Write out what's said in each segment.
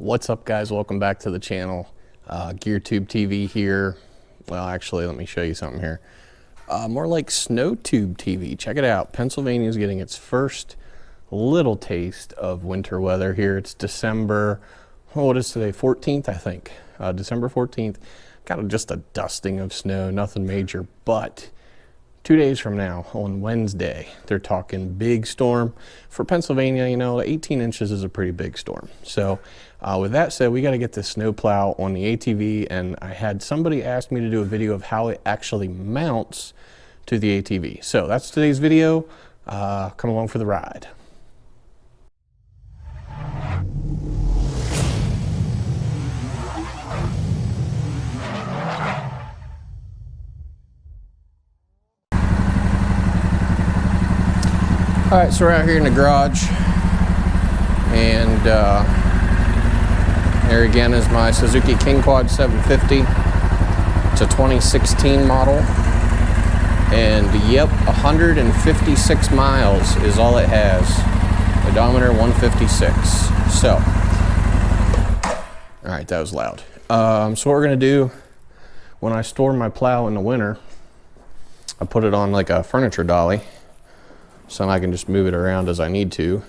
What's up, guys? Welcome back to the channel. GearTube TV here. Well, actually, let me show you something here. More like SnowTube TV. Check it out. Pennsylvania is getting its first little taste of winter weather here. It's December, what is today? 14th, I think. December 14th. Got just a dusting of snow, nothing major, but 2 days from now, on Wednesday, they're talking big storm. For Pennsylvania, you know, 18 inches is a pretty big storm. So with that said, we got to get this snow plow on the ATV, and I had somebody ask me to do a video of how it actually mounts to the ATV. So that's today's video. Come along for the ride. All right, so we're out here in the garage, and there again is my Suzuki King Quad 750. It's a 2016 model, and yep, 156 miles is all it has. Odometer 156. So, all right, that was loud. So what we're gonna do, when I store my plow in the winter, I put it on like a furniture dolly, so I can just move it around as I need to.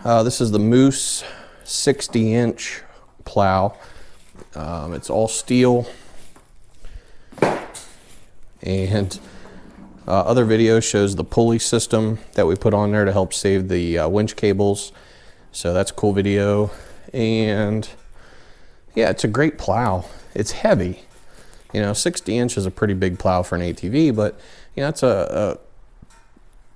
This is the Moose 60-inch plow. It's all steel. And other video shows the pulley system that we put on there to help save the winch cables. So that's a cool video. And yeah, it's a great plow. It's heavy. You know, 60 inch is a pretty big plow for an ATV, but you know, it's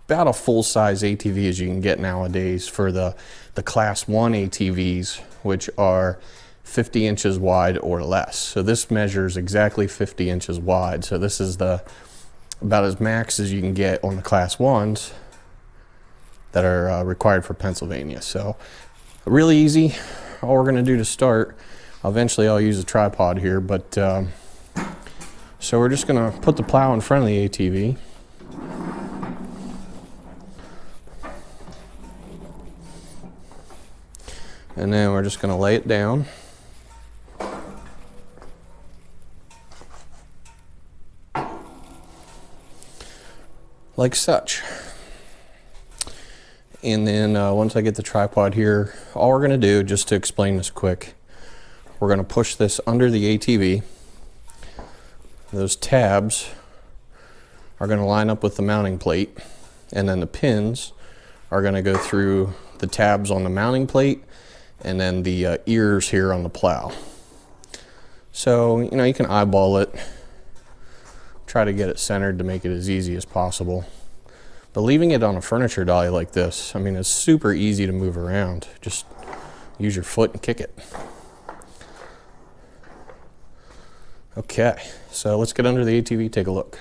about a full-size ATV as you can get nowadays for the class 1 ATVs, which are 50 inches wide or less. So this measures exactly 50 inches wide. So this is about as max as you can get on the class 1s that are required for Pennsylvania. So really easy. All we're gonna do to start, eventually I'll use a tripod here, but so we're just gonna put the plow in front of the ATV. And then we're just going to lay it down. Like such. And then once I get the tripod here, all we're going to do, just to explain this quick, we're going to push this under the ATV. Those tabs are going to line up with the mounting plate, and then the pins are going to go through the tabs on the mounting plate and then the ears here on the plow. So, you know, you can eyeball it, try to get it centered to make it as easy as possible. But leaving it on a furniture dolly like this, I mean, it's super easy to move around. Just use your foot and kick it. Okay, so let's get under the ATV, take a look.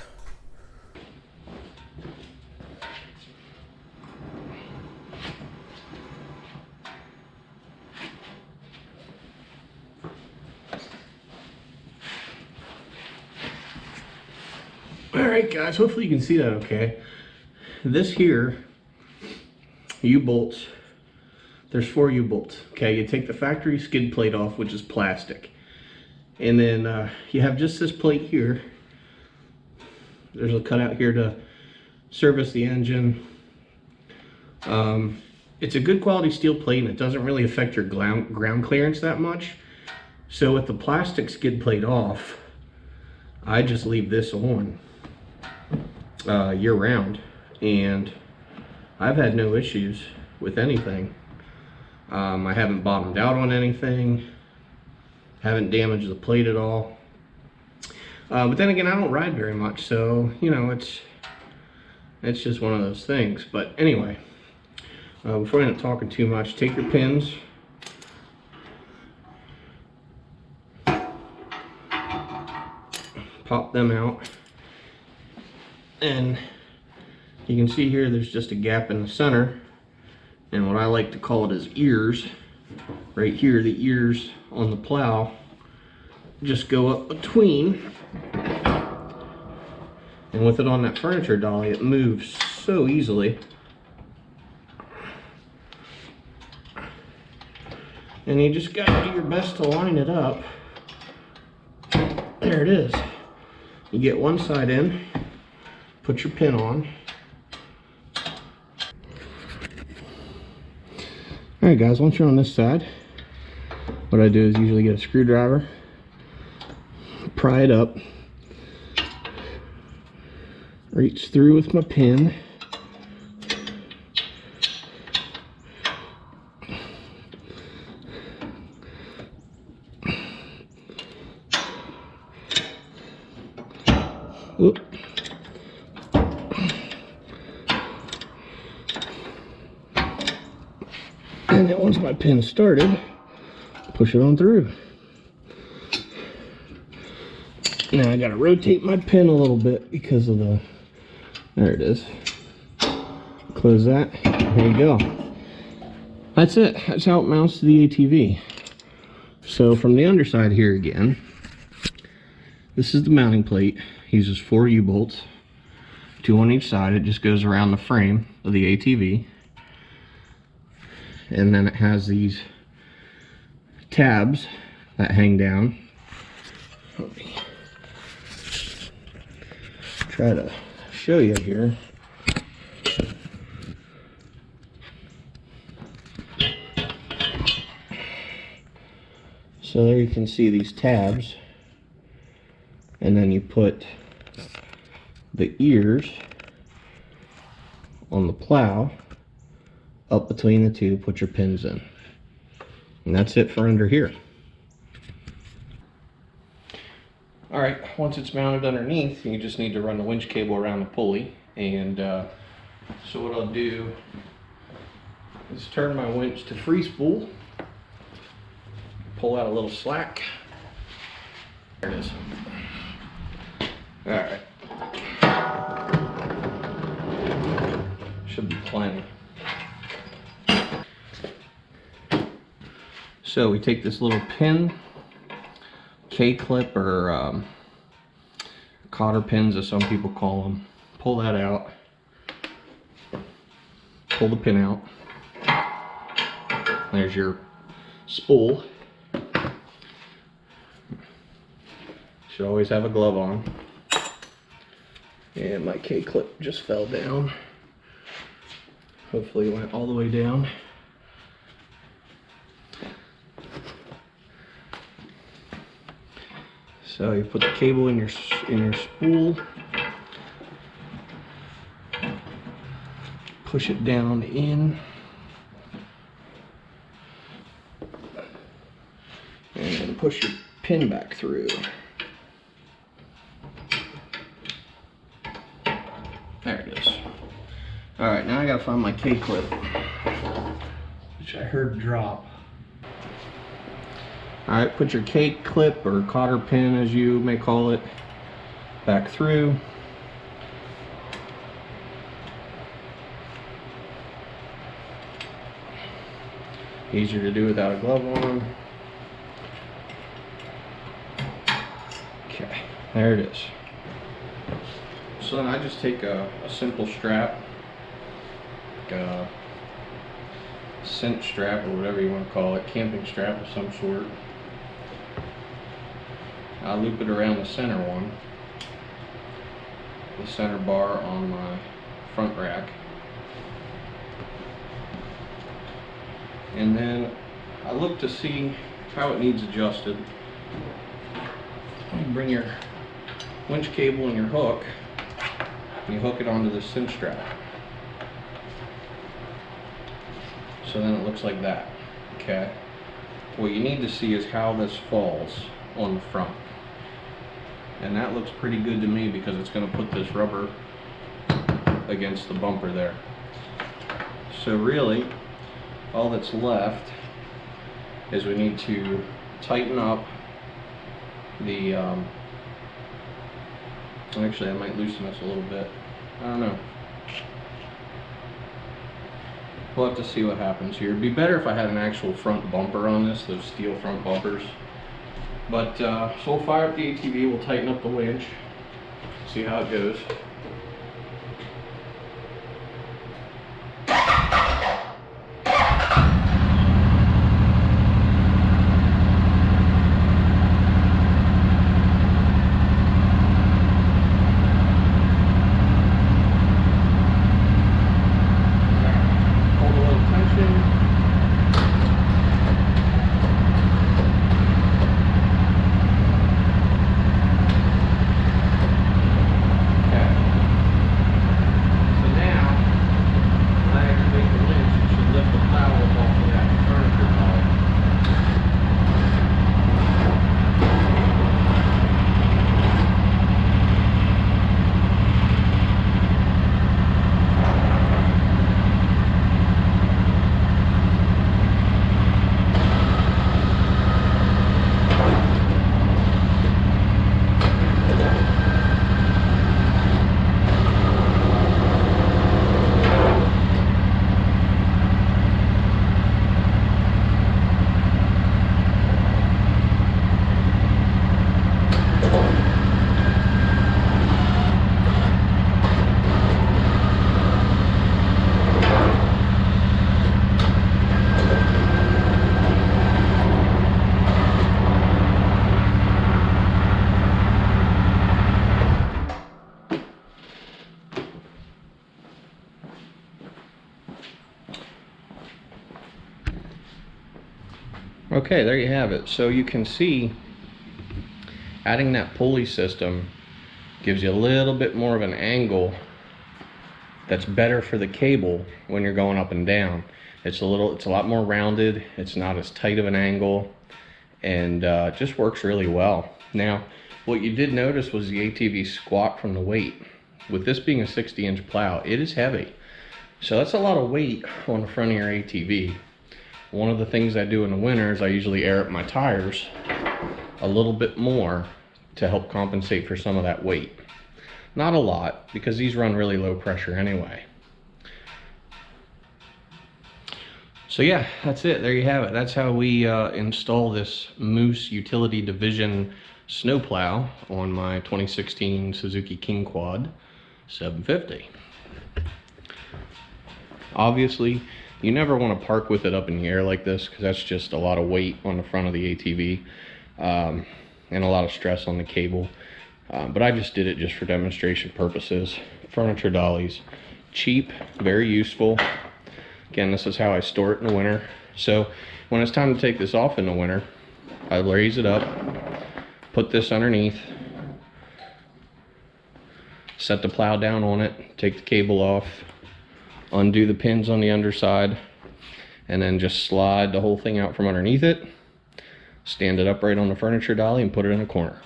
Alright guys, hopefully you can see that okay. This here, U-bolts, there's 4 U-bolts. Okay, you take the factory skid plate off, which is plastic. And then you have just this plate here. There's a cutout here to service the engine. It's a good quality steel plate, and it doesn't really affect your ground clearance that much. So with the plastic skid plate off, I just leave this on year round, and I've had no issues with anything. I haven't bottomed out on anything, haven't damaged the plate at all. But then again, I don't ride very much, so you know, it's just one of those things. But anyway, before I end up talking too much, take your pins, pop them out, and you can see here there's just a gap in the center, and what I like to call it is ears. Right here, the ears on the plow just go up between, and with it on that furniture dolly, it moves so easily. And you just got to do your best to line it up. There it is. You get one side in, put your pin on. Alright guys, once you're on this side, what I do is usually get a screwdriver, pry it up, reach through with my pin, whoop. And then once my pin started, push it on through. Now I gotta rotate my pin a little bit because of the, there it is. Close that, there you go. That's it, that's how it mounts to the ATV. So from the underside here again, this is the mounting plate. Uses 4 U-bolts, 2 on each side. It just goes around the frame of the ATV. And then it has these tabs that hang down. Let me try to show you here. So there you can see these tabs, and then you put the ears on the plow up between the two, put your pins in. And that's it for under here. Alright, once it's mounted underneath, you just need to run the winch cable around the pulley. And so what I'll do is turn my winch to free spool, pull out a little slack. There it is. Alright. Should be plenty. So we take this little pin, K-clip, or cotter pins as some people call them, pull that out, pull the pin out, there's your spool. Should always have a glove on. And my K-clip just fell down. Hopefully it went all the way down. So you put the cable in your spool, push it down in, and then push your pin back through. There it is. Alright, now I gotta find my K-clip, which I heard drop. Alright, put your K-clip or cotter pin, as you may call it, back through. Easier to do without a glove on. Okay, there it is. So then I just take a simple strap, like a cinch strap or whatever you want to call it, camping strap of some sort. I loop it around the center one, the center bar on my front rack. And then I look to see how it needs adjusted. You bring your winch cable and your hook, and you hook it onto the cinch strap. So then it looks like that, okay? What you need to see is how this falls on the front. And that looks pretty good to me because it's going to put this rubber against the bumper there. So really, all that's left is we need to tighten up the, actually I might loosen this a little bit. I don't know. We'll have to see what happens here. It'd be better if I had an actual front bumper on this, those steel front bumpers. But so we'll fire up the ATV, we'll tighten up the winch, see how it goes. Okay, there you have it. So you can see adding that pulley system gives you a little bit more of an angle that's better for the cable when you're going up and down. It's a lot more rounded, it's not as tight of an angle, and it just works really well. Now, what you did notice was the ATV squat from the weight. With this being a 60-inch plow, it is heavy. So that's a lot of weight on the front of your ATV. One of the things I do in the winter is I usually air up my tires a little bit more to help compensate for some of that weight. Not a lot, because these run really low pressure anyway. So yeah, that's it. There you have it. That's how we install this Moose Utility Division snowplow on my 2016 Suzuki King Quad 750. Obviously, you never want to park with it up in the air like this, because that's just a lot of weight on the front of the ATV and a lot of stress on the cable. But I just did it just for demonstration purposes. Furniture dollies, cheap, very useful. Again, this is how I store it in the winter. So when it's time to take this off in the winter, I raise it up, put this underneath, set the plow down on it, take the cable off, undo the pins on the underside, and then just slide the whole thing out from underneath it, stand it upright on the furniture dolly, and put it in a corner.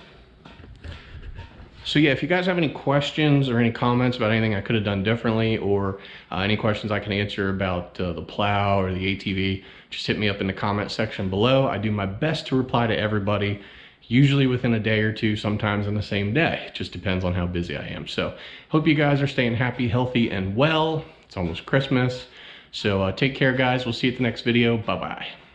So yeah, if you guys have any questions or any comments about anything I could have done differently, or any questions I can answer about the plow or the ATV, just hit me up in the comment section below. I do my best to reply to everybody, usually within a day or two, sometimes in the same day. It just depends on how busy I am. So hope you guys are staying happy, healthy, and well. It's almost Christmas. So take care, guys. We'll see you at the next video. Bye-bye.